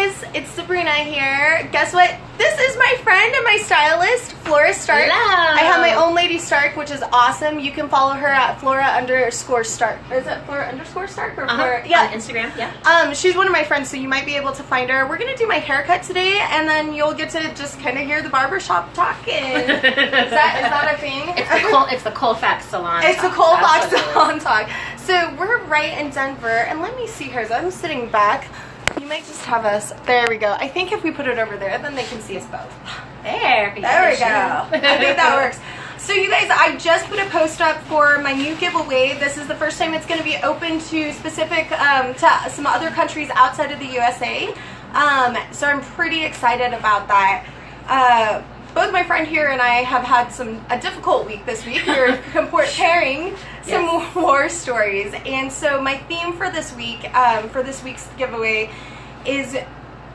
guys, it's Sabrina here. Guess what? This is my friend and my stylist, Flora Stark. Hello. I have my own lady Stark, which is awesome. You can follow her at Flora_Stark. Is it Flora_Stark or Flora? Yeah, on Instagram. Yeah. She's one of my friends, so you might be able to find her. We're gonna do my haircut today, and then you'll get to just kind of hear the barbershop talking. Is that a thing? It's the Colfax salon. It's the Colfax salon talk. So we're right in Denver, and let me see her. So I'm sitting back. You might just have us. There we go. I think if we put it over there, then they can see us both. There we go. I think that works. So you guys, I just put a post up for my new giveaway. This is the first time it's going to be open to specific, to some other countries outside of the USA. So I'm pretty excited about that. Both my friend here and I have had a difficult week this week. We're comparing some war stories. And so my theme for this week, for this week's giveaway is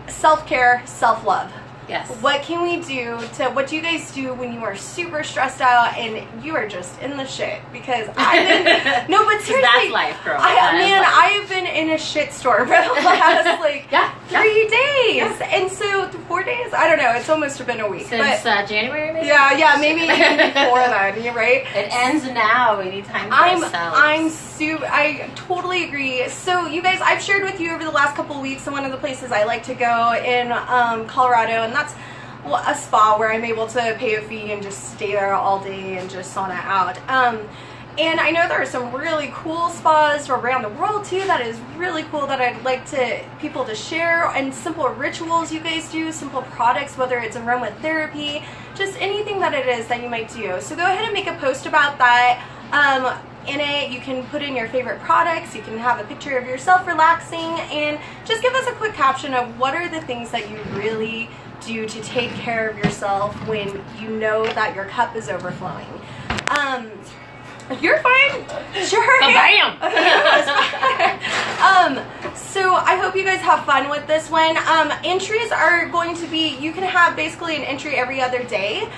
self-care, self-love. Yes. What can we do what do you guys do when you are super stressed out and you are just in the shit? Because I've been, no, but seriously. That's life, girl. I have been in a shit storm for the last, 3 days. And so, 4 days? I don't know. It's almost been a week. Since January, maybe? Yeah, maybe even before then, you're right? It ends now. We need time for ourselves. I totally agree. So, you guys, I've shared with you over the last couple of weeks one of the places I like to go in Colorado, and that's a spa where I'm able to pay a fee and just stay there all day and just sauna out. And I know there are some really cool spas around the world too that is really cool that I'd like people to share, and simple rituals you guys do, simple products, whether it's aromatherapy, just anything that it is that you might do. So go ahead and make a post about that. In it, you can put in your favorite products, you can have a picture of yourself relaxing, and just give us a quick caption of what are the things that you really do to take care of yourself when you know that your cup is overflowing. You're fine. Sure. Bam. So I hope you guys have fun with this one. Entries are going to be, you can have basically an entry every other day.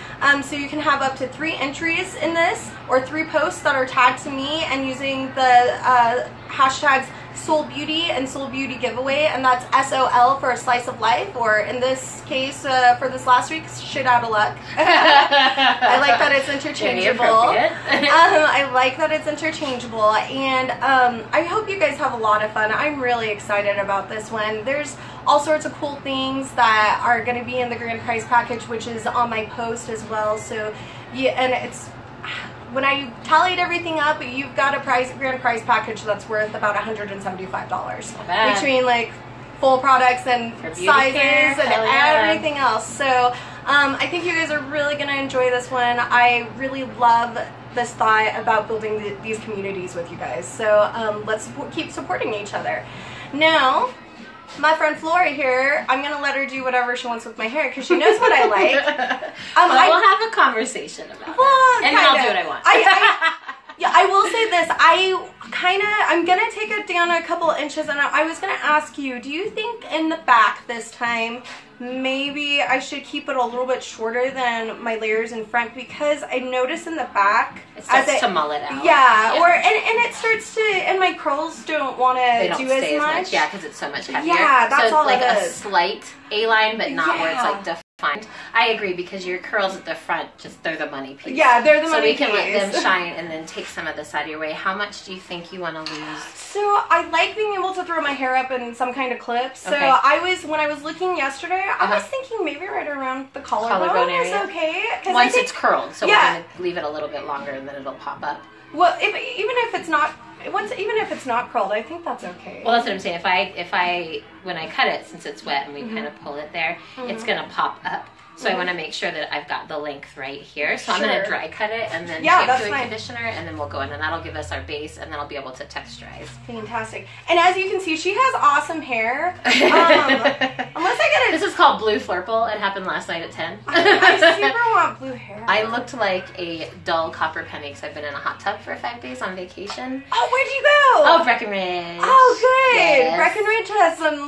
So you can have up to 3 entries in this, or 3 posts that are tagged to me and using the hashtags Soul Beauty and Soul Beauty Giveaway, and that's SOL for a slice of life, or in this case, for this last week, shit out of luck. I like that it's interchangeable. I like that it's interchangeable, and I hope you guys have a lot of fun. I'm really excited about this one. There's all sorts of cool things that are going to be in the grand prize package, which is on my post as well. So, yeah, and it's, when I tallied everything up, you've got a grand prize package that's worth about $175 between like full products and sizes and everything else. So I think you guys are really going to enjoy this one. I really love this thought about building these communities with you guys. So let's keep supporting each other. Now, my friend Flora here, I'm going to let her do whatever she wants with my hair because she knows what I like. We'll have a conversation about it. And then I'll do what I want. I will say this. I'm going to take it down a couple inches, and I was going to ask you, do you think in the back this time, maybe I should keep it a little bit shorter than my layers in front, because I notice in the back it starts to mull it out. Yeah. And it starts to, and my curls don't want to do as much. Yeah, because it's so much heavier. Yeah, that's all like it a is. Slight A-line, but not where it's like defined. I agree, because your curls at the front, they're the money piece. Yeah, they're the money piece. So we can let them shine and then take some of this out of your way. How much do you think you want to lose? So I like being able to throw my hair up in some kind of clip. So when I was looking yesterday, I was thinking maybe right around the collarbone area is okay. Once it's curled, so we're going to leave it a little bit longer and then it'll pop up. Well, even if it's not curled, I think that's okay. Well, that's what I'm saying. When I cut it, since it's wet and we kind of pull it there, it's gonna pop up. So I want to make sure that I've got the length right here. So I'm going to dry cut it and then shampoo and conditioner, and then we'll go in, and that'll give us our base, and then I'll be able to texturize. Fantastic. And as you can see, she has awesome hair. Unless I get it. This is called Blue Flurple. It happened last night at 10. I super want blue hair. I looked like a dull copper penny because I've been in a hot tub for 5 days on vacation. Oh, where'd you go? Oh, Breckenridge. Oh, good. Yes. Breckenridge has some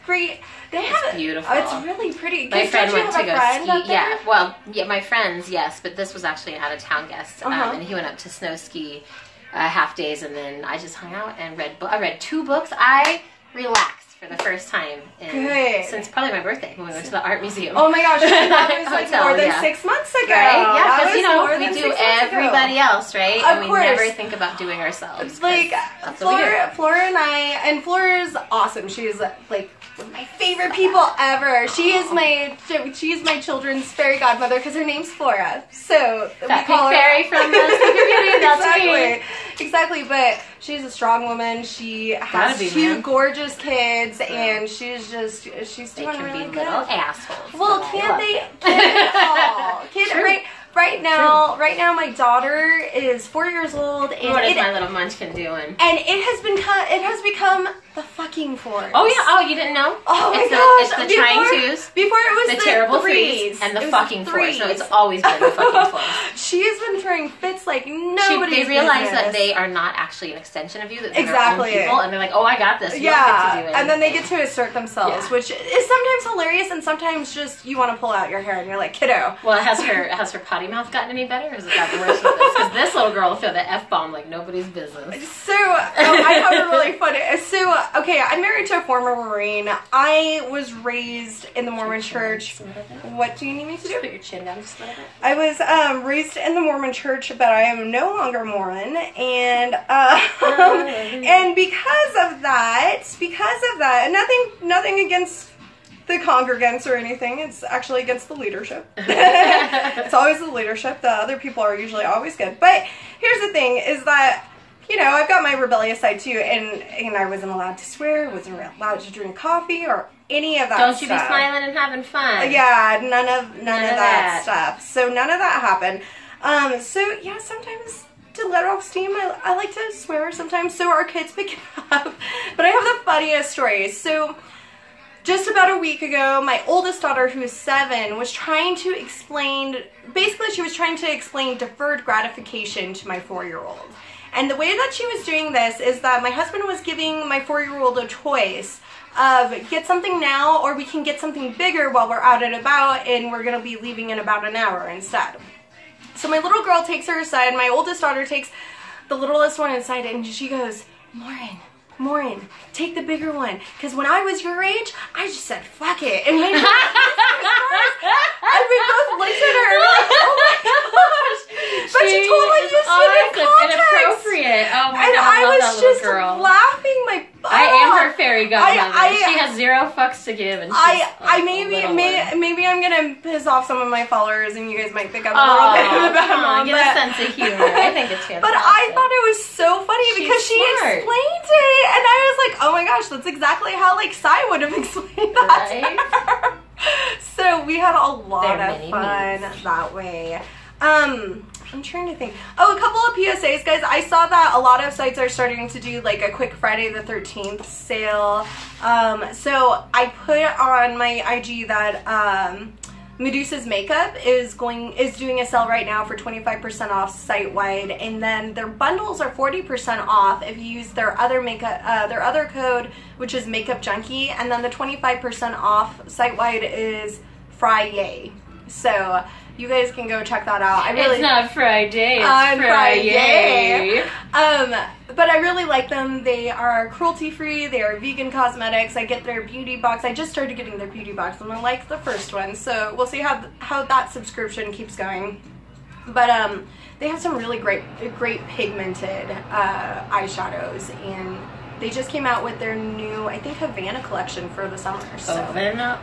great. It's beautiful. It's really pretty. My friend went to go ski. Yeah, well, my friends, yes, but this was actually an out-of-town guest, and he went up to snow ski half days, and then I just hung out and I read 2 books. I relaxed for the first time since probably my birthday when we went to the art museum. Oh my gosh, that was like more than 6 months ago. Right? Yeah, because you know we do everybody else, right? Of and course. we never think about doing ourselves. Like Flora and I, and Flora's awesome. She's like one of my favorite people ever. She's my children's fairy godmother because her name's Flora. So that we call her fairy from the Sleeping Beauty. Exactly. But she's a strong woman. She has two gorgeous kids, and she's doing really good. Little assholes. Well, can't they? Right now, my daughter is 4 years old, and what is my little munchkin doing? And it has become the fucking force. Oh yeah. Oh, you didn't know? Oh my gosh. It's the trying twos. Before it was the terrible threes and the fucking fours. So it's always been the fucking fours. She has been throwing fits like nobody's They realize business. that they are not actually an extension of you. That they're exactly. their own people, and they're like, oh, I got this. You don't get to do it. And then they get to assert themselves, which is sometimes hilarious, and sometimes just you want to pull out your hair, and you're like, kiddo. Well, has her potty mouth gotten any better, or has it gotten worse with this? Because this little girl will throw the F-bomb like nobody's business. So, I found it really funny. So, okay, I'm married to a former Marine. I was raised in the Mormon church. What do you need me to do? Just put your chin down just a little bit. I was raised in the Mormon church, but I am no longer Mormon, and and because of that, nothing against the congregants or anything. It's actually against the leadership. It's always the leadership. The other people are usually always good. But here's the thing: is that I've got my rebellious side too, and I wasn't allowed to swear, wasn't allowed to drink coffee or any of that Don't stuff. you be smiling and having fun. Yeah, none of that stuff. So none of that happened. So yeah, sometimes to let off steam, I like to swear sometimes, so our kids pick it up. But I have the funniest stories. So just about a week ago, my oldest daughter, who is 7, was trying to explain, she was trying to explain deferred gratification to my 4-year-old. And the way that she was doing this is that my husband was giving my 4-year-old a choice of get something now, or we can get something bigger while we're out and about, and we're going to be leaving in about an hour instead. So my little girl takes her aside, my oldest daughter takes the littlest one inside, and she goes, Maureen, take the bigger one. Because when I was your age, I just said, fuck it. And we both looked at her like, oh my gosh. But she totally used it in context. Inappropriate. Oh my God, I love was that just little girl. laughing my butt I am her fairy godmother. she has 0 fucks to give, and maybe I'm gonna piss off some of my followers, and you guys might think I'm a little bit about get a sense of humor. I think it's fantastic. But I thought it was so funny because she explained it, and I was like, oh my gosh, that's exactly how like Sai would have explained that to her. So we had a lot of fun that way. I'm trying to think. Oh, a couple of PSAs, guys. I saw that a lot of sites are starting to do like a quick Friday the 13th sale. So I put on my IG that Medusa's Makeup is doing a sale right now for 25% off site-wide, and then their bundles are 40% off if you use their other other code, which is Makeup Junkie, and then the 25% off site-wide is Friday. So you guys can go check that out. It's not Friday, it's Friday. But I really like them. They are cruelty-free. They are vegan cosmetics. I get their beauty box. I just started getting their beauty box, and I like the first one. So we'll see how that subscription keeps going. But they have some really great pigmented eyeshadows, and they just came out with their new, I think, Havana collection for the summer. So. Havana.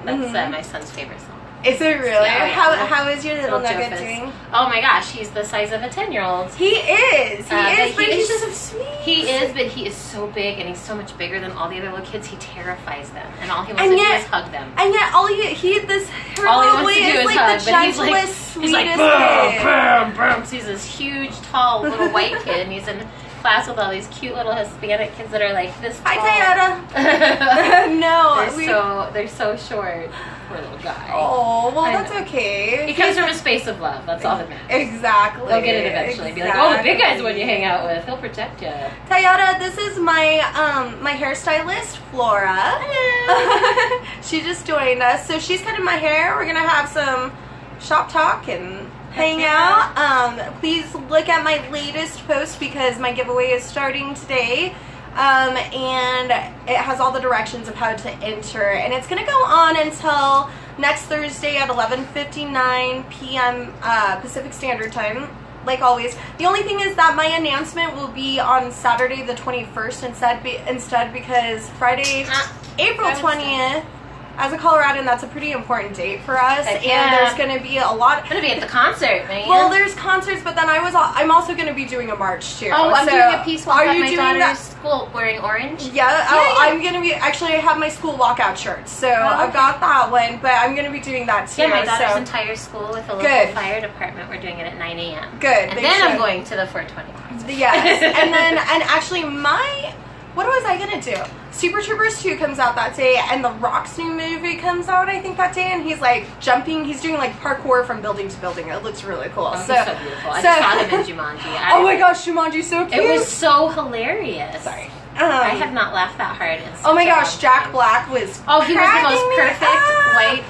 That's my son's favorite song. Is it really? Yeah, how is your little nugget doing? Oh my gosh, he's the size of a 10-year-old. He is. But he's just so sweet. He is, but he is so big, and he's so much bigger than all the other little kids. He terrifies them, and all he wants to do is hug them. And yet, all he wants to do is hug. The gentlest, sweetest kid. Boom, boom. So he's this huge, tall little white kid, and he's in class with all these cute little Hispanic kids that are like this tall. Hi, Tayada. No, they're so short. Poor little guy. Oh, well, that's okay. He comes from a space of love. That's all that matters. Exactly. They'll get it eventually. Be like, oh, the big guy's the one you hang out with. He'll protect you. Tayada, this is my my hairstylist, Flora. Hello. She just joined us, so she's cutting my hair. We're gonna have some shop talk and hang out. Please look at my latest post because my giveaway is starting today. and it has all the directions of how to enter, and it's going to go on until next Thursday at 11:59 p.m. Pacific Standard Time, like always. The only thing is that my announcement will be on Saturday the 21st instead because Friday, April 20th, as a Coloradan, that's a pretty important date for us, and there's going to be a lot. I'm going to be at the concert, man. Well, there's concerts, but then I'm also going to be doing a march too. Oh, I'm doing a peace walk at my daughter's school wearing orange. Yeah. Oh, I'm going to be, actually I have my school walkout shirt, so I've got that one, but I'm going to be doing that too. Yeah, my daughter's entire school with the local fire department. We're doing it at 9 a.m. Good. And then I'm going to the 420 concert. Yes, and actually what was I going to do? Super Troopers 2 comes out that day, and the Rock's new movie comes out, I think, that day, and he's like jumping, he's doing like parkour from building to building. It looks really cool. Oh, so beautiful. I just saw him in Jumanji. Oh my gosh, Jumanji's so cute. It was so hilarious. Sorry. I have not laughed that hard in oh my gosh, Jack Black was Oh, he was the most perfect white,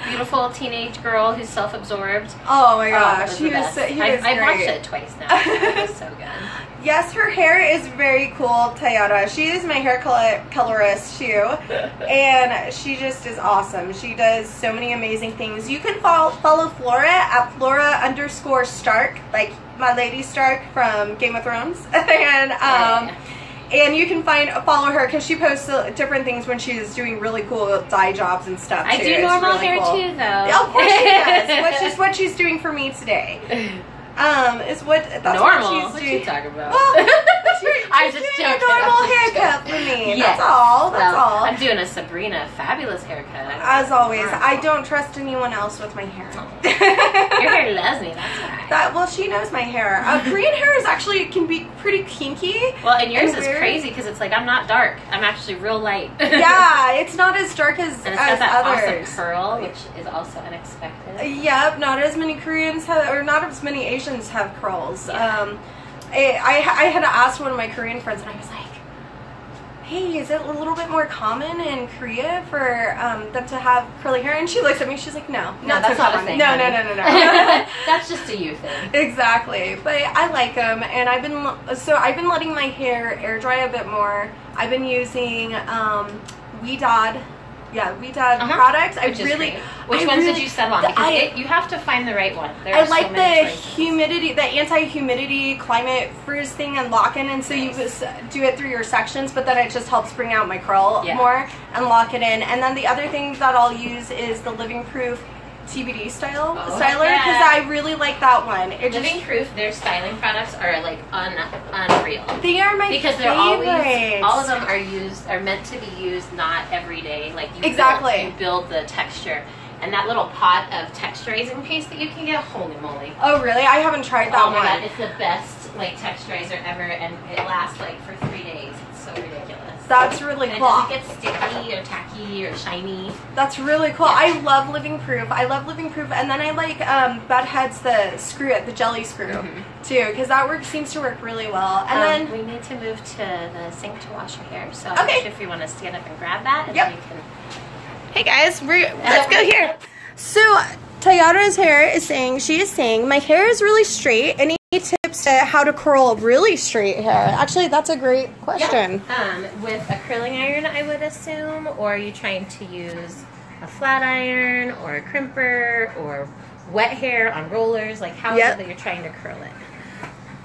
beautiful teenage girl who's self-absorbed. Oh my gosh, he was great. I've watched it twice now. It was so good. Yes, her hair is very cool, Tayara. She is my hair colorist too, and she just is awesome. She does so many amazing things. You can follow Flora at Flora_Stark, like my Lady Stark from Game of Thrones, and you can follow her because she posts different things when she's doing really cool dye jobs and stuff too. I do normal hair too, though. Of course she does, which is what she's doing for me today. That's normal. What she's doing. What you talking about? Well, I'm just joking. A normal haircut for me. Yes. That's all. That's all. I'm doing a Sabrina fabulous haircut. As always, I don't trust anyone else with my hair. Your hair loves me. That's right. Well, she knows my hair. Korean hair can be pretty kinky. Well, and yours is crazy because it's like I'm not dark. I'm actually real light. Yeah, it's not as dark as and it's got that others. Awesome curl, which is also unexpected. Yep, not as many Koreans have, or not as many Asians have curls. Yeah. I had asked one of my Korean friends, and I was like, hey, is it a little bit more common in Korea for them to have curly hair? And she looks at me, she's like, no, that's not a thing. No. That's just a you thing. Exactly. But I like them, and I've been letting my hair air dry a bit more. I've been using Wedad. Yeah, Wedad products. Which ones did you settle on? Because you have to find the right one. I like the humidity, the anti-humidity climate frizz thing and lock in, and so you just do it through your sections, but then it just helps bring out my curl more and lock it in. And then the other thing that I'll use is the Living Proof TBD styler, because I really like that one. Living Proof, their styling products are like unreal. They are my because they're always, all of them are meant to be used not every day. Like you build the texture. And that little pot of texturizing paste that you can get, holy moly. Oh really? I haven't tried that one. Oh my god, it's the best like texturizer ever, and it lasts like for 3 days. It's so ridiculous. That's really cool. It doesn't get sticky or tacky or shiny. That's really cool. Yeah. I love Living Proof. And then I like Bedhead's the jelly screw too, because that seems to work really well. And then we need to move to the sink to wash your hair. So if you want to stand up and grab that, and then you can. Hey guys, let's go here. So Tayara's hair is saying my hair is really straight. Any tips to how to curl really straight hair? Actually, that's a great question. Yeah. With a curling iron, I would assume, or are you trying to use a flat iron or a crimper or wet hair on rollers? Like how is it that you're trying to curl it?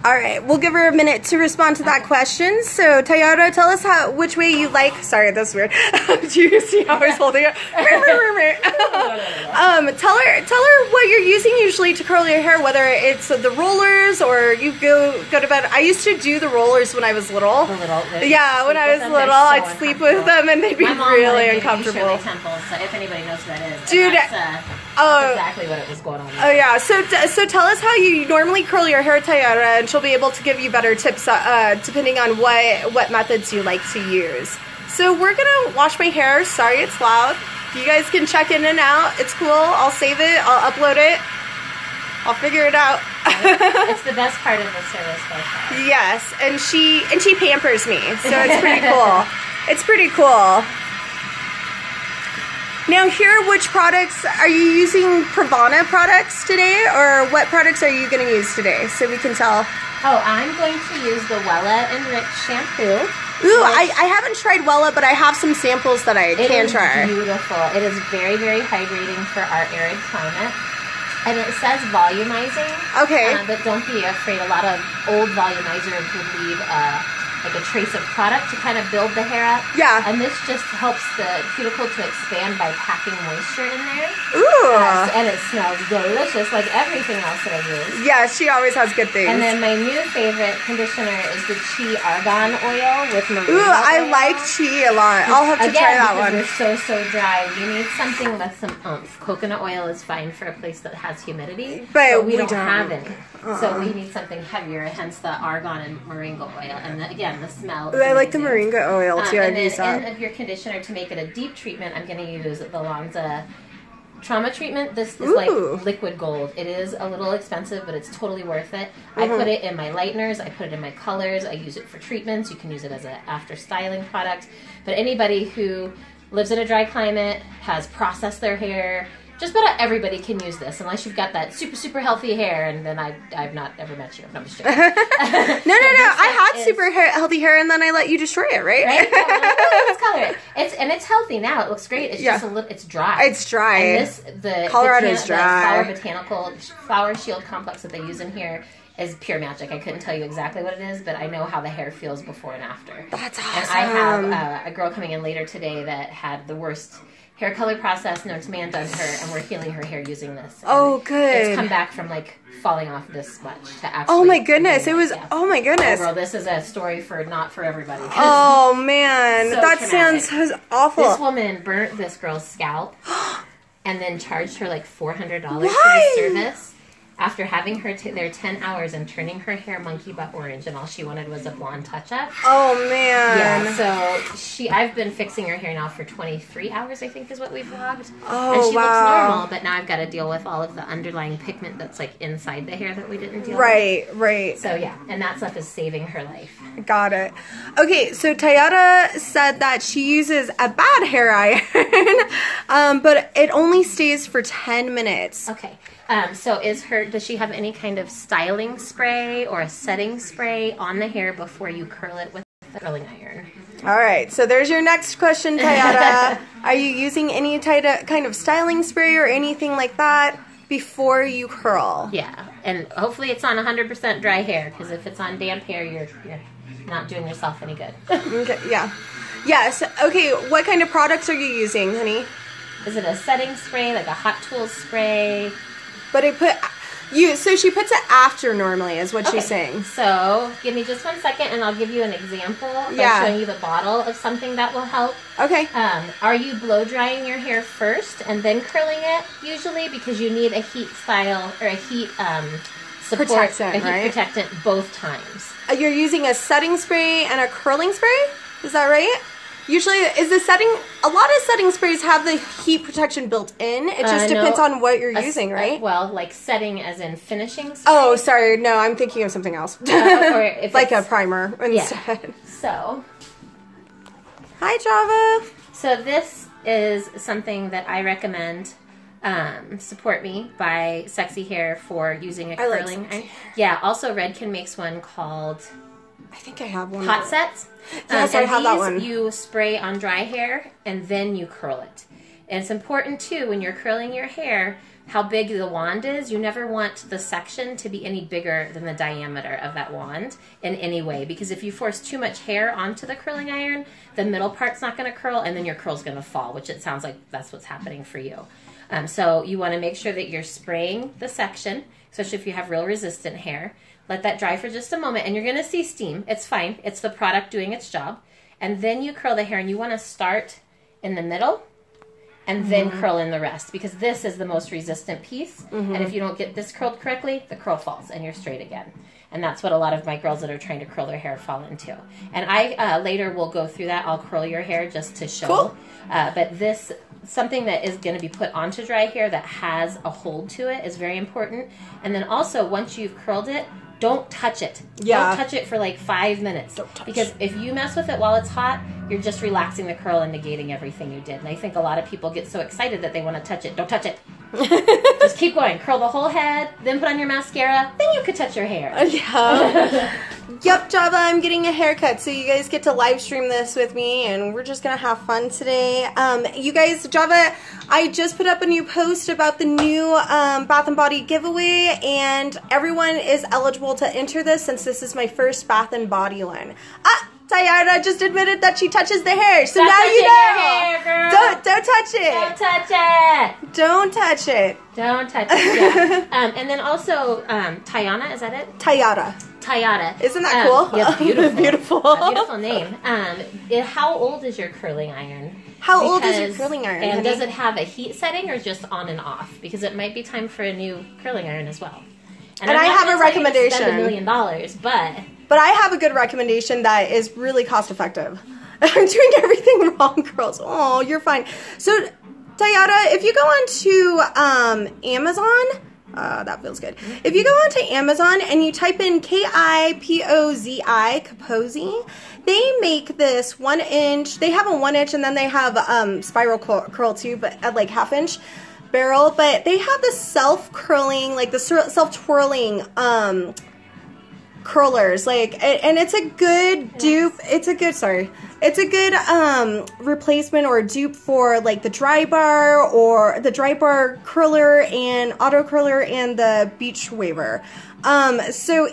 All right, we'll give her a minute to respond to that question. So, Tayara, tell us which way you like. Sorry, that's weird. Do you see how I was holding it? Tell her what you're using usually to curl your hair, whether it's the rollers or you go to bed. I used to do the rollers when I was little. Yeah, when I was little, I'd sleep with them, and they'd be really uncomfortable. If anybody knows who that is, dude. That's exactly what it was going on with. Oh yeah, so tell us how you normally curl your hair, Tayara, and she'll be able to give you better tips depending on what methods you like to use. So we're gonna wash my hair. Sorry it's loud. You guys can check in and out. It's cool. I'll save it. I'll upload it. I'll figure it out. It's the best part of the service by far. Yes, and she pampers me, so it's pretty cool. It's pretty cool. Now here, which products, are you using Pravana products today, or what products are you going to use today, so we can tell? Oh, I'm going to use the Wella Enriched Shampoo. Ooh, I haven't tried Wella, but I have some samples that I can try. It is beautiful. It is very, very hydrating for our arid climate. And it says volumizing. Okay. But don't be afraid. A lot of old volumizers would leave like a trace of product to kind of build the hair up. Yeah. And this just helps the cuticle to expand by packing moisture in there. Ooh. And it smells delicious, like everything else that I use. Yeah, she always has good things. And then my new favorite conditioner is the Chi Argan Oil with moringa Ooh, I oil. like Chi a lot. I'll have to try that one. They're so dry. You need something with some oomph. Coconut oil is fine for a place that has humidity, but we don't have any. So we need something heavier, hence the argan and moringa oil. And again, the smell. I like the moringa oil too. And then in of your conditioner, to make it a deep treatment, I'm going to use the Lanza Trauma Treatment. This is like liquid gold. It is a little expensive, but it's totally worth it. I put it in my lighteners. I put it in my colors. I use it for treatments. You can use it as an after styling product. But anybody who lives in a dry climate, has processed their hair, just about everybody can use this, unless you've got that super, super healthy hair, and then I've not ever met you. No, I'm just joking. No. I had super healthy hair, and then I let you destroy it, right? Right? Let's color it. It's healthy now. It looks great. It's just a little. It's dry. It's dry. And the Colorado's dry. The flower shield complex that they use in here is pure magic. I couldn't tell you exactly what it is, but I know how the hair feels before and after. That's awesome. And I have a girl coming in later today that had the worst hair color process known to man done to her, and we're healing her hair using this. Oh, good. It's come back from like falling off this much to actually. Oh my goodness! It was. Oh my goodness! Oh, girl, this is a story for not for everybody. Oh man, so that traumatic. sounds awful. This woman burnt this girl's scalp, and then charged her like $400 for the service. After having her there 10 hours and turning her hair monkey butt orange, and all she wanted was a blonde touch-up. Oh, man. Yeah, so I've been fixing her hair now for 23 hours, I think is what we've vlogged. Oh, and she wow. looks normal, but now I've got to deal with all of the underlying pigment that's like inside the hair that we didn't deal with. Right. So yeah, and that stuff is saving her life. Got it. Okay, so Tayara said that she uses a bad hair iron, but it only stays for 10 minutes. Okay. So does she have any kind of styling spray or a setting spray on the hair before you curl it with the curling iron? All right, so there's your next question, Tayara. Are you using any kind of styling spray or anything like that before you curl? Yeah, and hopefully it's on 100% dry hair, because if it's on damp hair, you're not doing yourself any good. Okay, yeah. Yes, okay, what kind of products are you using, honey? Is it a setting spray, like a Hot Tools spray? But so she puts it after normally is what she's saying. So give me just 1 second and I'll give you an example by showing you the bottle of something that will help. Okay. Are you blow drying your hair first and then curling it usually, because you need a heat style or a heat support, protectant, a heat protectant both times. You're using a setting spray and a curling spray? Is that right? Usually, a lot of setting sprays have the heat protection built in. It just depends on what you're using, right? Well, like setting as in finishing spray. Oh, sorry. No, I'm thinking of something else. Or if like a primer instead. Yeah. So. Hi, Java. So this is something that I recommend. Support Me by Sexy Hair for using a curling iron. Yeah, also Redken makes one called, I think I have one. Hot Sets. Yes, I have that one. You spray on dry hair and then you curl it. And it's important too when you're curling your hair how big the wand is. You never want the section to be any bigger than the diameter of that wand in any way, because if you force too much hair onto the curling iron, the middle part's not going to curl and then your curl's going to fall, which it sounds like that's what's happening for you. So you want to make sure that you're spraying the section, especially if you have real resistant hair. Let that dry for just a moment, and you're going to see steam. It's fine. It's the product doing its job. And then you curl the hair, and you want to start in the middle and then curl in the rest, because this is the most resistant piece. And if you don't get this curled correctly, the curl falls, and you're straight again. And that's what a lot of my girls that are trying to curl their hair fall into. And I later will go through that. I'll curl your hair just to show. Cool. But this, something that is going to be put onto dry hair that has a hold to it is very important. And then also, once you've curled it, don't touch it. Yeah. Don't touch it for like 5 minutes. Because if you mess with it while it's hot, you're just relaxing the curl and negating everything you did. And I think a lot of people get so excited that they want to touch it. Don't touch it. Just keep going. Curl the whole head, then put on your mascara, then you could touch your hair. Yeah. Yep, Java, I'm getting a haircut, so you guys get to live stream this with me, and we're just gonna have fun today. You guys, Java, I just put up a new post about the new Bath & Body giveaway, and everyone is eligible to enter this since this is my first Bath & Body one. Tayara just admitted that she touches the hair, so now you know. Hair, girl. Don't touch it. Don't touch it. Don't touch it. Don't touch it. Yeah. And then also, Tayana, is that it? Tayara. Tayara. Isn't that cool? Yeah, beautiful. Beautiful. A beautiful name. How old is your curling iron? How old is your curling iron? And honey? does it have a heat setting or just on and off? Because it might be time for a new curling iron as well. And I have a recommendation. Spend $1 million, but I have a good recommendation that is really cost effective. I'm doing everything wrong, girls. Oh, you're fine. So, Tayara, if you go on to Amazon, that feels good. If you go onto Amazon and you type in Kipozi, Kipozi, they make this 1 inch. They have a 1 inch and then they have spiral curl too, but at like 1/2 inch barrel. But they have the self curling, like the self twirling curlers, like, and it's a good dupe. It's a good replacement or dupe for like the dry bar or the dry bar curler and auto curler and the beach waver. So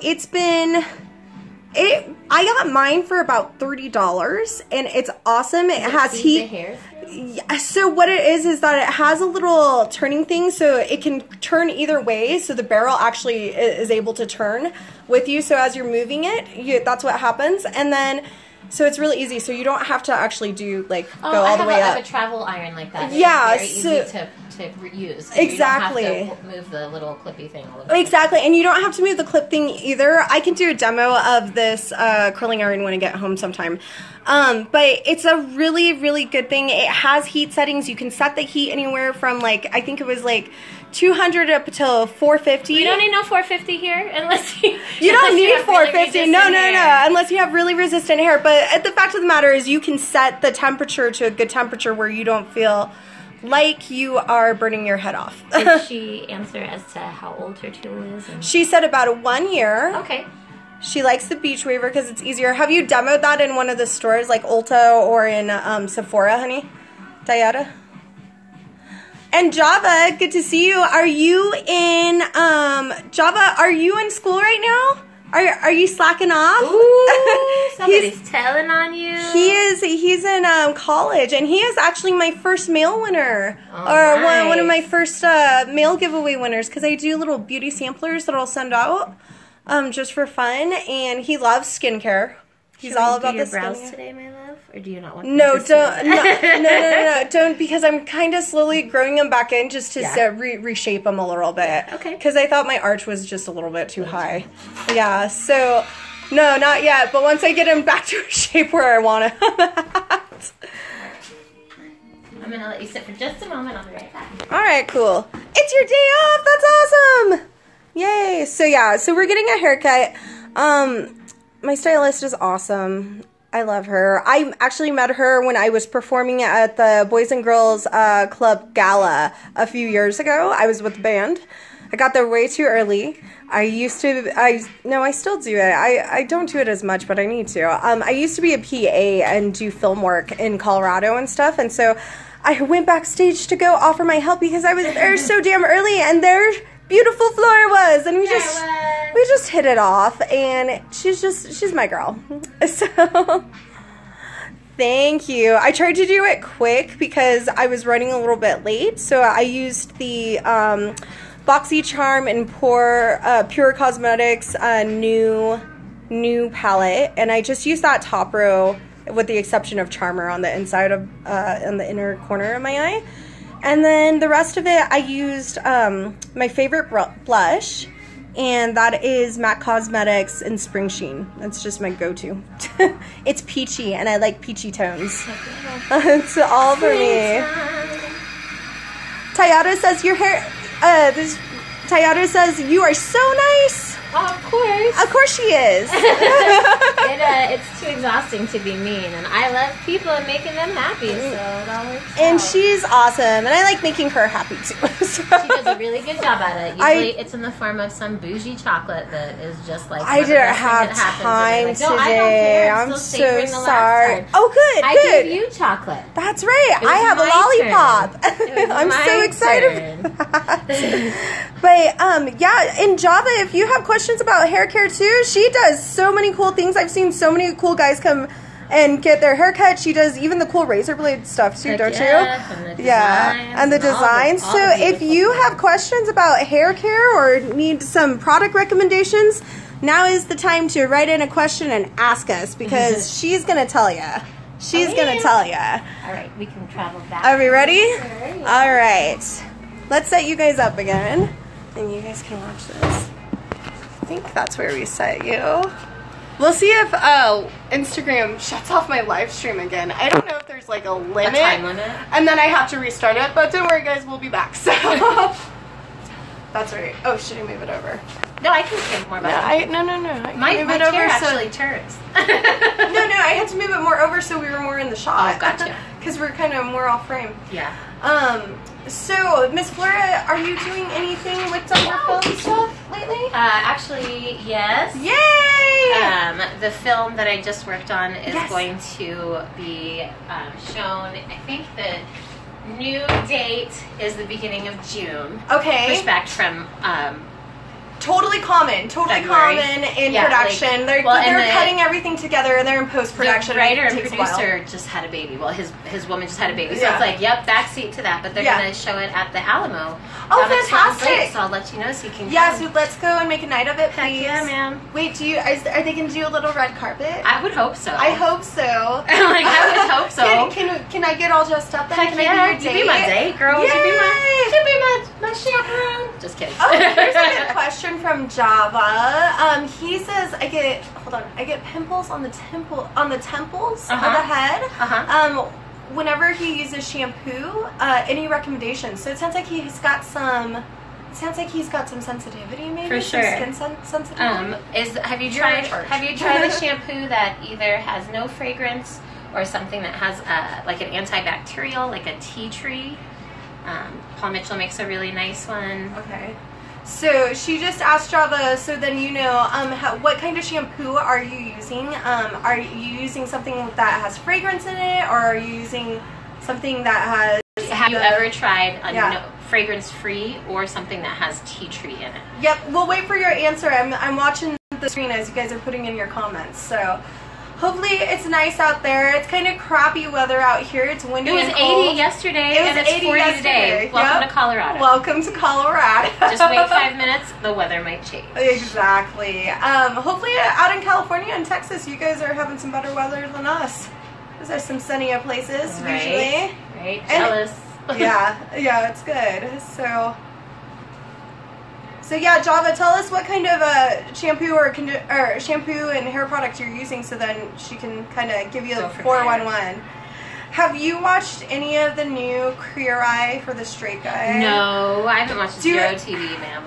I got mine for about $30 and it's awesome. It has heat. Yeah, so what it is that it has a little turning thing, so it can turn either way, so the barrel actually is able to turn with you, so as you're moving it, that's what happens. And then so it's really easy, so you don't have to actually do like go all the way up. I have a travel iron like that. Yeah, it's very easy to use. Exactly. You don't have to move the little clippy thing all over. Exactly, and you don't have to move the clip thing either. I can do a demo of this curling iron when I get home sometime. But it's a really, really good thing. It has heat settings. You can set the heat anywhere from like, I think it was like 200 up to 450. You don't need no 450 here unless you don't need 450. Really no, unless you have really resistant hair. But the fact of the matter is you can set the temperature to a good temperature where you don't feel like you are burning your head off. Did she answer as to how old her tool is? She said about 1 year. Okay. She likes the beach waver because it's easier. Have you demoed that in one of the stores like Ulta or in Sephora, honey? Dayada? And Java, good to see you. Are you in Java? Are you in school right now? Are you slacking off? Ooh, somebody's telling on you. He's in college, and he is actually my first mail winner, nice. one of my first mail giveaway winners, because I do little beauty samplers that I'll send out just for fun, and he loves skincare. He's all about the brows skincare. Today, my love, or do you not want? No, don't, because I'm kind of slowly growing them back in just to reshape them a little bit. Okay. Because I thought my arch was just a little bit too high. Yeah. So, no, not yet. But once I get him back to a shape where I want him. I'm gonna let you sit for just a moment. I'll be right back. All right, cool. It's your day off. That's awesome. Yay. So yeah, so we're getting a haircut. My stylist is awesome. I love her. I actually met her when I was performing at the Boys and Girls Club Gala a few years ago. I was with the band. I got there way too early. I still do it. I don't do it as much, but I need to. I used to be a PA and do film work in Colorado and stuff, and so I went backstage to go offer my help because I was there so damn early, and there beautiful Flora was, and we just hit it off, and she's my girl. So thank you. I tried to do it quick because I was running a little bit late, so I used the BoxyCharm and Pure Cosmetics new palette, and I just used that top row with the exception of Charmer on the inside of in the inner corner of my eye. And then the rest of it, I used my favorite blush, and that is MAC Cosmetics in Spring Sheen. That's just my go-to. It's peachy, and I like peachy tones. It's all for me. Tayada says your hair. Tayada says you are so nice. Of course. Of course she is. It's too exhausting to be mean, and I love people and making them happy, so it all works And out. she's awesome, and I like making her happy too. So. She does a really good job at it. Usually it's in the form of some bougie chocolate that is just like I didn't have time like, today. no, I don't care. I'm so sorry. Oh, good. I good. gave you chocolate. That's right. I have a lollipop. I'm so excited. But yeah, in Java, if you have questions about hair care too, she does so many cool things. I've seen so many cool guys come and get their hair cut. She does even the cool razor blade stuff too, don't you? And the designs. So if you have questions about hair care or need some product recommendations, now is the time to write in a question and ask us, because she's going to tell you. She's going to tell you. All right, we can travel back. Are we ready? Sure, yeah. All right. Let's set you guys up again, and you guys can watch this. I think that's where we set you. We'll see if Instagram shuts off my live stream again. I don't know if there's like a limit. A time limit? And then I have to restart it, but don't worry guys, we'll be back. So that's right. Oh, should I move it over? No, I can think more about it. No. My chair actually turns. No, I had to move it more over so we were more in the shot. Oh, gotcha. Because we're kind of more off frame. Yeah. So, Miss Flora, are you doing anything with your film stuff lately? Actually, yes. Yay! The film that I just worked on is going to be shown. I think the new date is the beginning of June. Okay. Pushed back from totally common in production. Like, they're cutting everything together and they're in post-production. The writer and producer just had a baby. Well, his woman just had a baby. So it's like, yep, backseat to that. But they're going to show it at the Alamo. Oh, fantastic. Great, so I'll let you know so you can so let's go and make a night of it, please. Heck yeah, ma'am. Wait, are they going to do a little red carpet? I would hope so. I hope so. I would hope so. Can I get all dressed up then? Heck can I be your date? You be my date, girl. Yay! You be my chaperone. Just kidding. Oh, here's a good question from Java. He says I get pimples on the temples of the head. Whenever he uses shampoo, any recommendations? So it sounds like he's got some sensitivity, maybe for sure. Some skin sensitivity. Have you tried the shampoo that either has no fragrance or something that has like an antibacterial, like a tea tree? Paul Mitchell makes a really nice one. Okay. So she just asked Java, so then you know, what kind of shampoo are you using? Are you using something that has fragrance in it, or are you using something that has... Have you ever tried a fragrance-free or something that has tea tree in it? Yep, we'll wait for your answer. I'm watching the screen as you guys are putting in your comments, so... Hopefully it's nice out there. It's kind of crappy weather out here. It's windy and cold. 80 yesterday and it's 40 today. Welcome to Colorado. Welcome to Colorado. Just wait 5 minutes. The weather might change. Exactly. Hopefully out in California and Texas, you guys are having some better weather than us. There's some sunnier places usually. Right. Jealous. Yeah, it's good. So yeah, Java, tell us what kind of shampoo or shampoo and hair product you're using, so then she can kind of give you a 411. Have you watched any of the new Queer Eye for the Straight Guy? No, I haven't watched Zero TV, ma'am.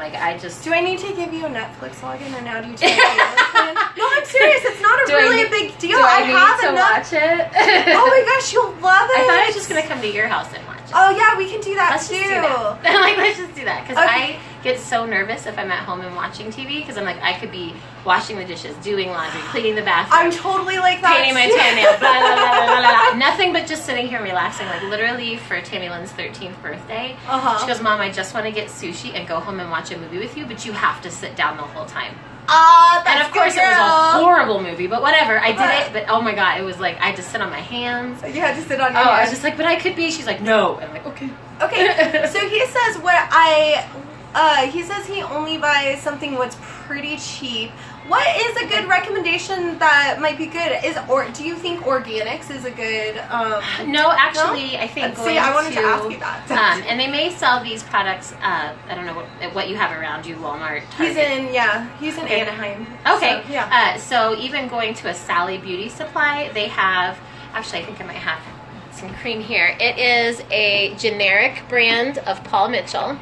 Do I need to give you a Netflix login, or now do you take No, I'm serious. It's not a big deal. I have to watch it? Oh my gosh, you'll love it. I thought I was just gonna come to your house and watch it. Oh yeah, we can do that too. Let's just do that, because I get so nervous if I'm at home and watching TV, because I'm like, I could be washing the dishes, doing laundry, cleaning the bathroom. I'm totally like that. Painting my toenails, blah, blah, blah, blah, blah, blah. Nothing but just sitting here relaxing. Like literally for Tammy Lynn's 13th birthday, she goes, Mom, I just want to get sushi and go home and watch a movie with you, but you have to sit down the whole time. And of course it was a horrible movie, but whatever. I did it, but oh my god, it was like I had to sit on my hands. You had to sit on your hands. I was just like, but I could be. She's like, no. And I'm like, okay. Okay, so he says he says he only buys something what's pretty cheap. What is a good recommendation that might be good? Do you think organics is a good? No, actually, no? I think. I wanted to ask you that. And they may sell these products. I don't know what you have around you, Walmart. Target. He's in Anaheim. Okay, so, yeah. So even going to a Sally Beauty Supply, they have. Actually, I think I might have some cream here. It is a generic brand of Paul Mitchell,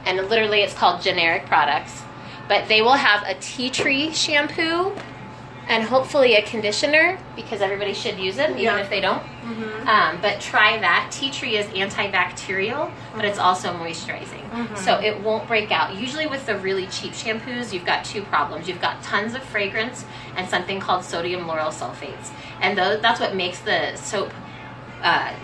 and literally it's called generic products. But they will have a tea tree shampoo and hopefully a conditioner, because everybody should use it, even if they don't. But try that. Tea tree is antibacterial, but it's also moisturizing. So it won't break out. Usually with the really cheap shampoos, you've got two problems. You've got tons of fragrance and something called sodium lauryl sulfates. And that's what makes the soap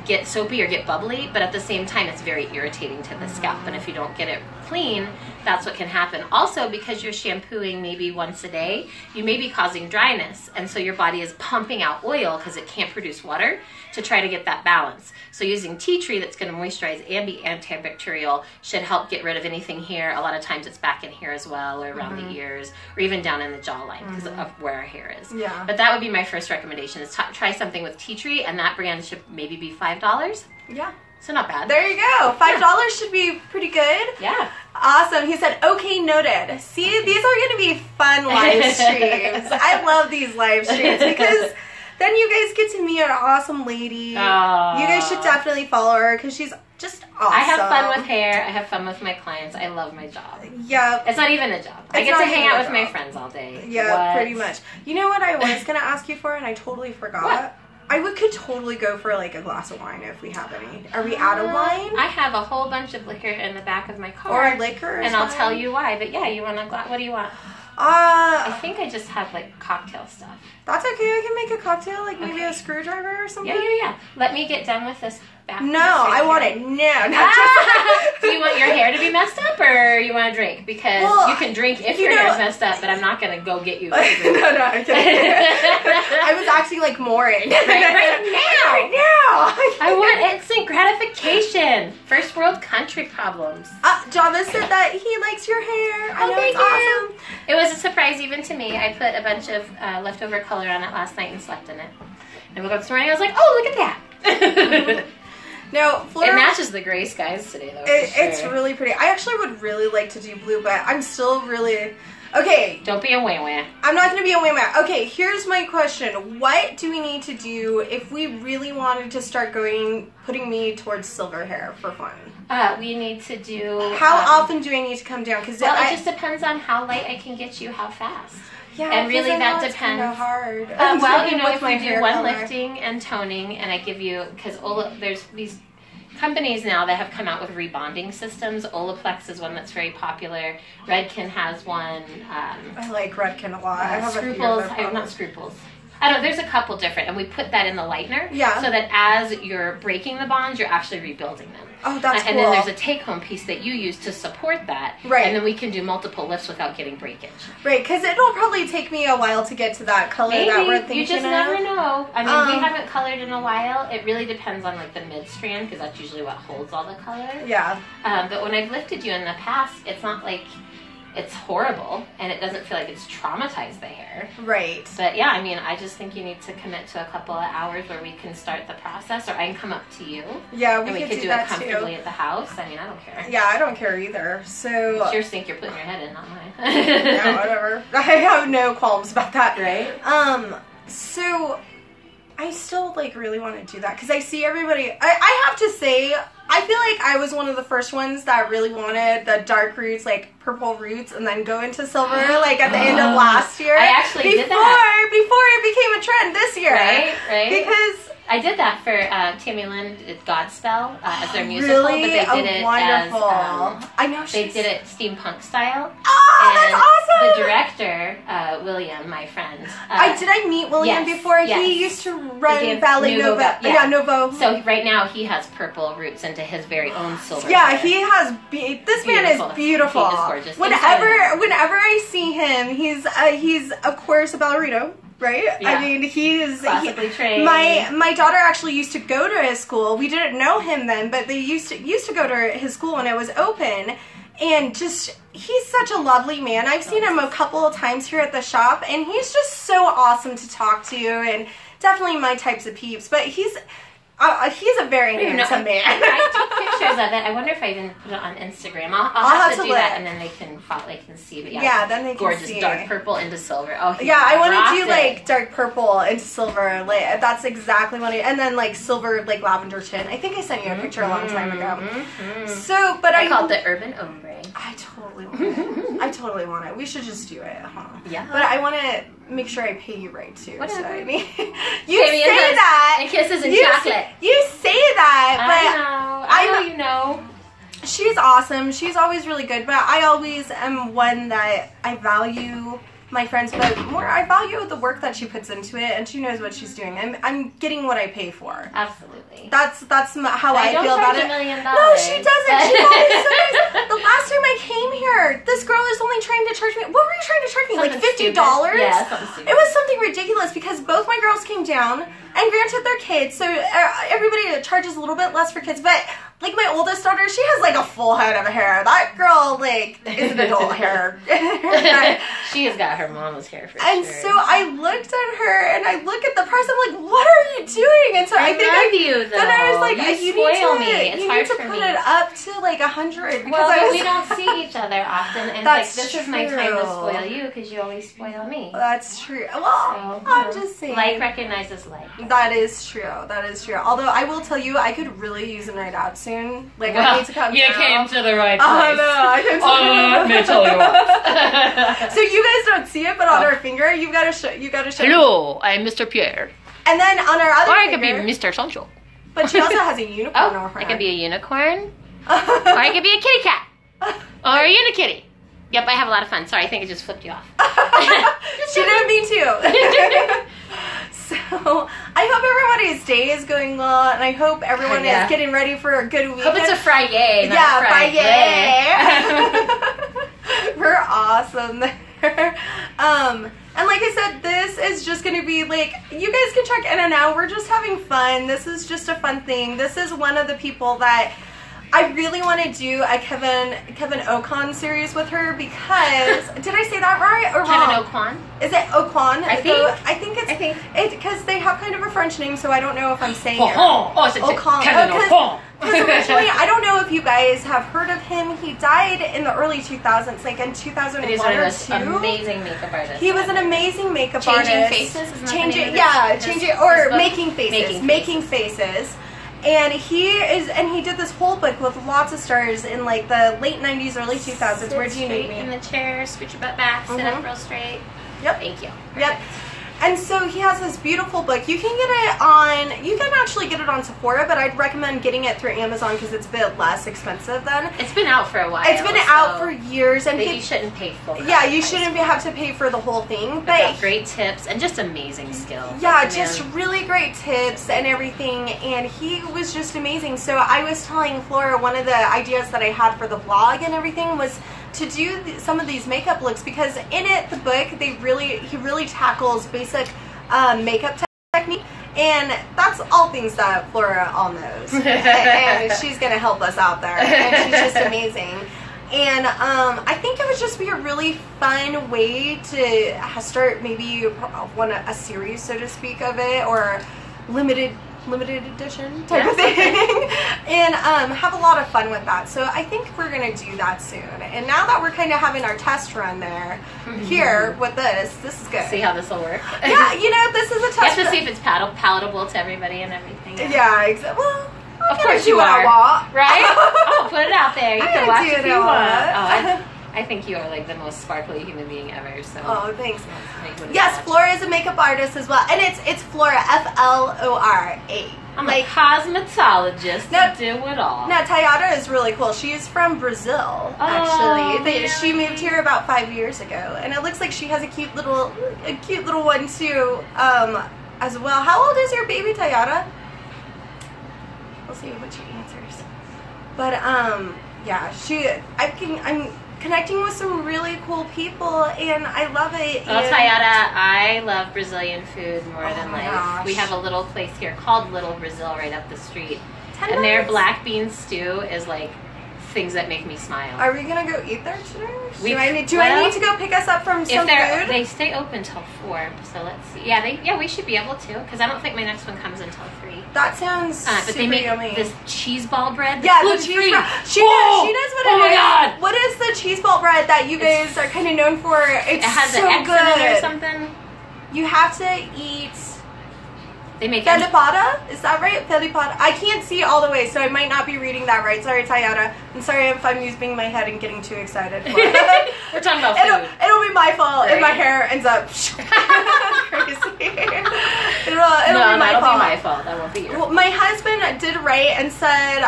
get soapy or get bubbly, but at the same time it's very irritating to the scalp. And if you don't get it clean, that's what can happen. Also, because you're shampooing maybe once a day, you may be causing dryness, and so your body is pumping out oil because it can't produce water to try to get that balance. So using tea tree that's going to moisturize and be antibacterial should help get rid of anything here. A lot of times it's back in here as well, or around the ears, or even down in the jawline because of where our hair is. But that would be my first recommendation, is try something with tea tree, and that brand should maybe be $5. So not bad. There you go. $5 should be pretty good. Awesome. He said, okay, noted. See, these are going to be fun live streams. I love these live streams because then you guys get to meet an awesome lady. Aww. You guys should definitely follow her because she's just awesome. I have fun with hair. I have fun with my clients. I love my job. Yeah. It's not even a job. I get to hang out with my friends all day. Yeah, pretty much. You know what I was going to ask you for and I totally forgot? What? Could totally go for like a glass of wine if we have any. Are we out of wine? I have a whole bunch of liquor in the back of my car. Or liquor, and I'll tell you why. But yeah, you want a glass? What do you want? I think I just have like cocktail stuff. That's okay. I can make a cocktail, like maybe a screwdriver or something. Yeah. Let me get done with this. No, I want it now. Not just do you want your hair to be messed up, or you want to drink? Because you can drink if your hair is messed up, but I'm not going to go get you. No, I'm kidding. I was acting like Maureen. Right now. I want instant gratification. First world country problems. Java said that he likes your hair. I know it's awesome. It was a surprise even to me. I put a bunch of leftover color on it last night and slept in it. And I woke up this morning and I was like, oh, look at that. No, Flora, it matches the gray skies today, though. It's really pretty. I actually would really like to do blue, but I'm still really... Okay. Don't be a wah-wah. I'm not going to be a wah-wah. Okay, here's my question. What do we need to do if we really wanted to start putting me towards silver hair for fun? We need to do... How often do I need to come down? Because it just depends on how light I can get you, how fast. Yeah, and really that depends. Kind of hard. Well, you know, if we do one lifting and toning, and I give you, because there's these companies now that have come out with rebonding systems. Olaplex is one that's very popular. Redken has one. I like Redken a lot. I have Scruples. Not Scruples. I don't. There's a couple different, and we put that in the lightener. So that as you're breaking the bonds, you're actually rebuilding them. Oh, that's cool. And then there's a take-home piece that you use to support that. Right. And then we can do multiple lifts without getting breakage. Right, because it'll probably take me a while to get to that color that we're thinking. You just never know. I mean, we haven't colored in a while. It really depends on like the mid-strand, because that's usually what holds all the color. Yeah. But when I've lifted you in the past, it's not like it's horrible, and it doesn't feel like it's traumatized the hair. Right. But yeah, I mean, I just think you need to commit to a couple of hours where we can start the process, or I can come up to you. Yeah, we could do it comfortably at the house. I mean, I don't care. Yeah, I don't care either. So it's your sink you're putting your head in, not mine. Yeah, whatever. I have no qualms about that. Right. So I still like really want to do that because I see everybody. I have to say, I feel like I was one of the first ones that really wanted the dark roots, like purple roots, and then go into silver, like at the end of last year. I actually did that before it became a trend this year. Right. Because I did that for Tammy Lynn did Godspell as their musical, really? But they did it wonderful. As I know they did it steampunk style. Oh, and that's awesome! The director, William, my friend. Did I meet William before? Yes. He used to run Ballet Nova. Novo. So right now he has purple roots into his very own silver. Yeah, hair. He has. This man is beautiful. He is gorgeous. Whenever I see him, he's of course a ballerino. Right? Yeah. I mean, he's classically trained. My daughter actually used to go to his school. We didn't know him then, but they used to go to his school when it was open. And just, he's such a lovely man. I've seen him a couple of times here at the shop, and he's just so awesome to talk to, and definitely my types of peeps. But he's a very handsome man. I took pictures of it. I wonder if I even put it on Instagram. I'll have to do that, and then they can see. But yeah, then they can gorgeous, see. dark purple into silver. Oh, yeah, I want to do like dark purple into silver. Like that's exactly what and then like silver, like lavender tint. I think I sent you a picture a long time ago. So, but I called it urban ombre. I totally want it. I totally want it. We should just do it, huh? Yeah. But I want to make sure I pay you right, too. Whatever. So, I mean, you say that. And kisses and chocolate. You say that, but I know you know. She's awesome. She's always really good, but I always am one that I value my friends, but more I value the work that she puts into it, and she knows what she's doing. I'm getting what I pay for. Absolutely. That's how I feel about it. $1 million. No, she doesn't. She's always so nice. The last time I came here, this girl is only trying to charge me. What were you trying to charge me? Something like $50? Yeah, something stupid. It was something ridiculous because both my girls came down, and granted they're kids, so everybody charges a little bit less for kids, but like my oldest daughter, she has like a full head of hair. That girl like is an adult hair. She has got her mama's hair for and sure. so I looked at her and I look at the price. I'm like, what are you doing? And so I think love you though. Then I was like, you spoil me. It's hard for me. You need to put it up to like 100. Well, we don't see each other often, and That's like this is my time to spoil you because you always spoil me. That's true. Well, So, I'm just saying. Like recognizes like. That is true. That is true. Although I will tell you, I could really use a night out soon. Like I need to come. You came to the right place. Oh no, I came to let me tell you what. So you guys don't see it, but on her finger, you gotta show. Hello, I'm Mr. Pierre. And then on her other Or I finger, could be Mr. Sancho. But she also has a unicorn over her. I could be a unicorn. Or I could be a kitty cat. Or a unikitty. Yep, I have a lot of fun. Sorry, I think I just flipped you off. She didn't mean to. So, I hope everybody's day is going well, and I hope everyone is getting ready for a good weekend. Hope it's a Friday. Yeah, Friday. We're awesome there. And like I said, this is just going to be like, you guys can check in and out. We're just having fun. This is just a fun thing. This is one of the people that I really want to do a Kevin Ocon series with her because did I say that right or wrong? Kevin Ocon? Is it Ocon? I think it's because they have kind of a French name, so I don't know if I'm saying it. It's Ocon. Kevin Ocon. Because originally, I don't know if you guys have heard of him. He died in the early 2000s, like in 2001 He's or an 2. amazing makeup artist. He was an amazing makeup artist. Changing faces? Making faces. And he did this whole book with lots of stars in like the late 90s, early 2000s. Where do you need me? In the chair, scoot your butt back, sit up real straight. Yep. Thank you. Yep. And so he has this beautiful book. You can actually get it on Sephora, but I'd recommend getting it through Amazon because it's a bit less expensive then. It's been out for a while. It's been out for years. And you shouldn't pay full price. Yeah, you shouldn't have to pay for the whole thing. But great tips and just amazing skills. Yeah, just really great tips and everything. And he was just amazing. So I was telling Flora one of the ideas that I had for the vlog and everything was to do some of these makeup looks because in the book he really tackles basic makeup technique, and that's all things that Flora all knows. And she's gonna help us out there, and she's just amazing. And I think it would just be a really fun way to start maybe a series, so to speak, of it, or limited edition type of thing, and have a lot of fun with that. So I think we're gonna do that soon. And now that we're kind of having our test run here with this is good. See how this will work. Yeah, this is a test. You have to see if it's palatable to everybody and everything. Yeah, exactly. Well, of course you are, right? I'll put it out there. You can watch if you want. I think you are like the most sparkly human being ever. So. Oh, thanks. Yes, Flora is a makeup artist as well, and it's Flora, Flora. I'm a cosmetologist. Do it all. Now Tayada is really cool. She's from Brazil, actually. She moved here about 5 years ago, and it looks like she has a cute little one too, as well. How old is your baby, Tayada? We'll see what she answers. But yeah, I'm connecting with some really cool people, and I love it. Well, Tayada, I love Brazilian food more than life. Gosh. We have a little place here called Little Brazil right up the street. And their black bean stew is like things that make me smile. Are we gonna go eat there today? Do I need to go pick us up from some food? They stay open till 4, so let's see. Yeah, we should be able to, because I don't think my next one comes until 3. That sounds but they make yummy. This cheese ball bread. Yeah, the cheese bread. She knows what it is. My God. What is the cheese ball bread that you guys are kind of known for? It has so an X good. in it or something. You have to eat They make Felipada? Is that right? Felipada. I can't see all the way, so I might not be reading that right. Sorry, Tayana. I'm sorry if I'm using my head and getting too excited. We're talking about food. It'll be my fault if my hair ends up crazy. It'll be my fault. Be my fault. That won't be yours. Well, my husband did write and said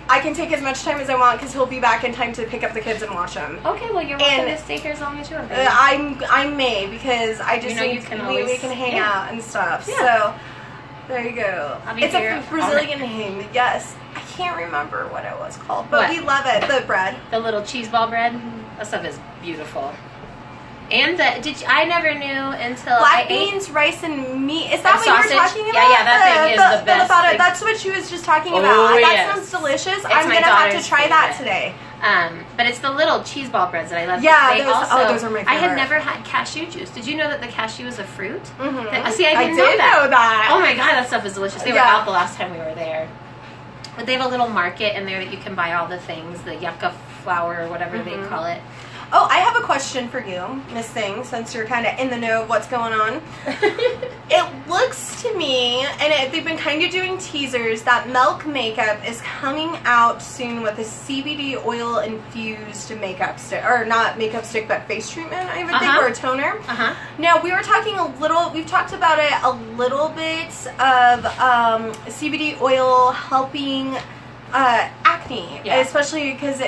I can take as much time as I want because he'll be back in time to pick up the kids and watch them. Okay, well you're welcome to stay here as long as you want. I may because I just think we can hang out and stuff. Yeah. So there you go. It's a Brazilian name. Yes, I can't remember what it was called, but we love it. The bread, the little cheese ball bread. That stuff is beautiful. And I never knew until black beans, rice, and meat. Is that what sausage? You were talking about? Yeah, that thing is the best. That's what she was just talking about. That sounds delicious. I'm gonna have to try that today. But it's the little cheese ball breads that I love. Yeah, those are my favorite. I had never had cashew juice. Did you know that the cashew is a fruit? Mm-hmm. See, I didn't know that. Oh my god, that stuff is delicious. They were out the last time we were there. But they have a little market in there that you can buy all the things, the yucca flour or whatever they call it. Oh, I have a question for you, Miss Thing, since you're kind of in the know of what's going on. It looks to me, and they've been kind of doing teasers, that Milk Makeup is coming out soon with a CBD oil infused makeup stick, or not makeup stick, but face treatment, I would think, or a toner. Now, we've talked about it a little bit of CBD oil helping acne, especially because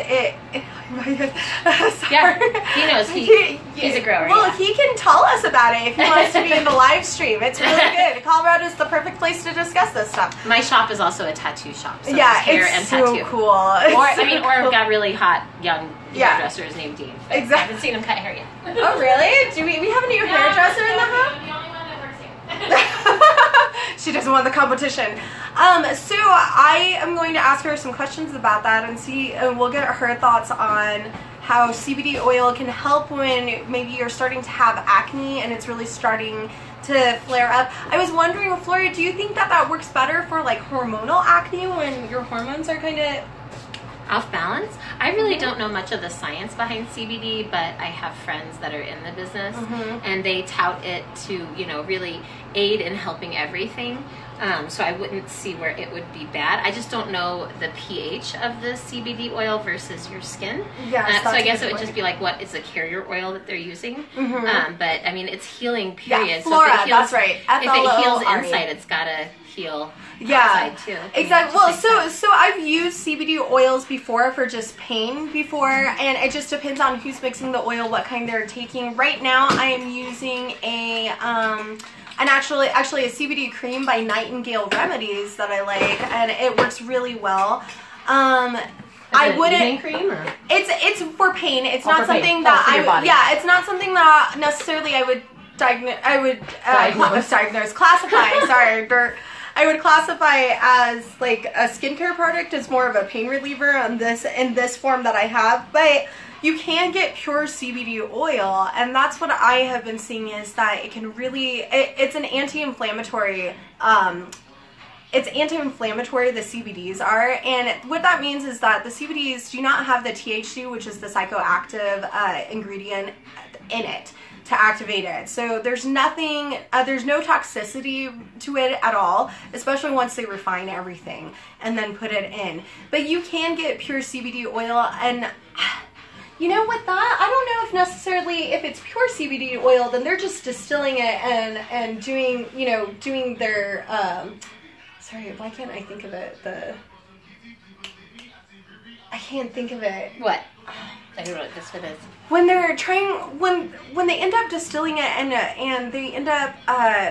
yeah, he knows. He's a grower. Well, he can tell us about it if he wants to be in the live stream. It's really good. Colorado is the perfect place to discuss this stuff. My shop is also a tattoo shop. So hair and so tattoo. Cool. Or I've got really hot young hairdressers named Dean. Exactly. I haven't seen him cut hair yet. Oh really? Do we have a new hairdresser in the house? The only one that works here. She doesn't want the competition. So I am going to ask her some questions about that and we'll get her thoughts on how CBD oil can help when maybe you're starting to have acne and it's really starting to flare up. I was wondering, Flora, do you think that works better for like hormonal acne when your hormones are kind of off balance? I really don't know much of the science behind CBD, but I have friends that are in the business and they tout it to, really aid in helping everything. So I wouldn't see where it would be bad. I just don't know the pH of the CBD oil versus your skin. Yeah. So I guess it would just be like, what is the carrier oil that they're using? But I mean, it's healing, period. Yeah, Flora, so that's right. If it heals inside, it's gotta heal outside too. Exactly. Well, so I've used CBD oils before for just pain and it just depends on who's mixing the oil, what kind they're taking. Right now, I am using actually a CBD cream by Nightingale Remedies that I like, and it works really well. I wouldn't cream. Or? It's for pain. It's not something that it's not something that necessarily I would classify. Sorry, I would classify as like a skincare product. It's more of a pain reliever in this form that I have, but you can get pure CBD oil, and that's what I have been seeing is that it can really, it's an anti-inflammatory, the CBDs are, and what that means is that the CBDs do not have the THC, which is the psychoactive ingredient in it to activate it. So there's nothing, there's no toxicity to it at all, especially once they refine everything and then put it in. But you can get pure CBD oil, and with that, I don't know if necessarily if it's pure CBD oil, then they're just distilling it and doing their sorry, why can't I think of it? I can't think of it. What? I don't know what this one is. When they're when they end up distilling it and they end up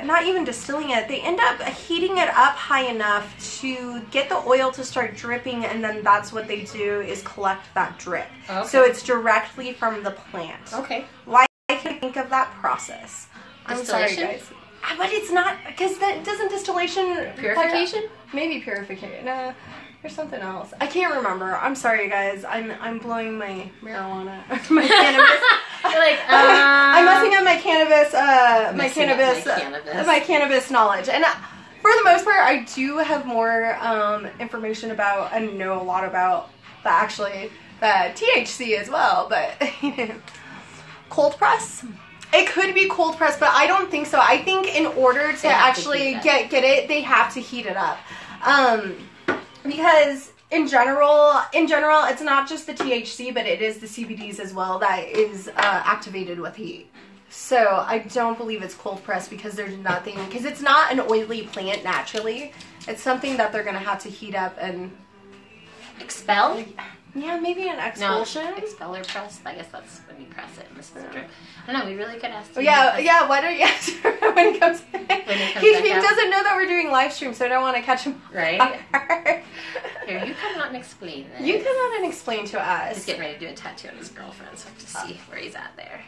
not even distilling it, they end up heating it up high enough to get the oil to start dripping, and then that's what they do is collect that drip. Okay. So it's directly from the plant. Okay. Why I can think of that process? I'm sorry, guys. But it's not, because that doesn't distillation purification? Maybe purification. No. There's something else. I can't remember. I'm sorry, guys. I'm blowing my marijuana, my cannabis. You're like, I'm messing up my cannabis, my cannabis knowledge. And for the most part, I do have more information about and know a lot about the THC as well. But cold press. It could be cold pressed, but I don't think so. I think in order to actually get it, they have to heat it up. Because in general, it's not just the THC, but it is the CBDs as well that is activated with heat. So I don't believe it's cold pressed because there's nothing, because it's not an oily plant naturally. It's something that they're gonna have to heat up and expel. Yeah, maybe an expulsion. No, expel or press. I guess that's when you press it. And this is a drip. I don't know. We really could ask. Yeah. Why don't you ask him when he comes? He doesn't know that we're doing live stream, so I don't want to catch him. Right. Here, you come out and explain this. You come out and explain to us. He's getting ready to do a tattoo on his girlfriend, so I have to see where he's at there.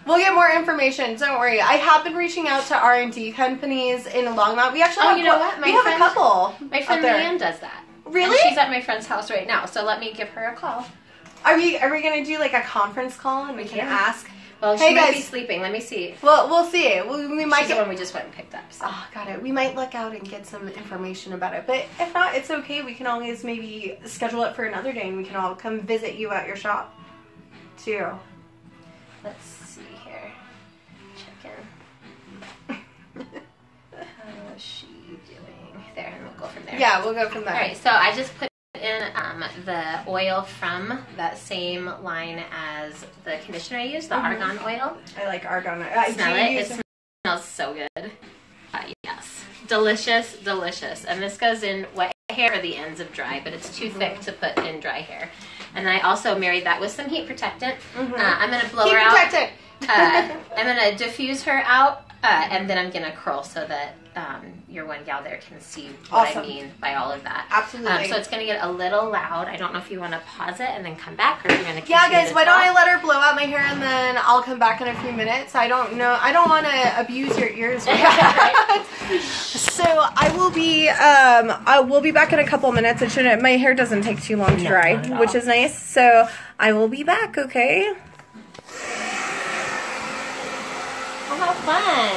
We'll get more information. Don't worry. I have been reaching out to R&D companies in Longmont. We actually have, you know what? We have a couple. My friend Leanne does that. Really? And she's at my friend's house right now, so let me give her a call. Are we gonna do like a conference call and we can ask? Well, she might be sleeping. Let me see. Well, we'll see. We might She's the one we just went and picked up. So. Oh, got it. We might look out and get some information about it. But if not, it's okay. We can always maybe schedule it for another day and we can all come visit you at your shop too. Let's see here. Check in. How's she doing? There, and we'll go from there. Yeah, we'll go from there. All right, so I just put in the oil from that same line as the conditioner I used, the argan oil. I like argan. Smell it. It smells so good. Yes. Delicious, delicious. And this goes in wet hair or the ends of dry, but it's too thick to put in dry hair. And I also married that with some heat protectant. I'm going to blow her out. I'm going to diffuse her out, and then I'm going to curl so that your one gal there can see what I mean by all of that. Absolutely. So it's going to get a little loud. I don't know if you want to pause it and then come back, or if you're going to Yeah, guys, why don't I let her blow out my hair and then I'll come back in a few minutes. I don't know. I don't want to abuse your ears. So I will be back in a couple minutes. It shouldn't. My hair doesn't take too long to dry, which is nice. So I will be back. Okay. Oh, how fun.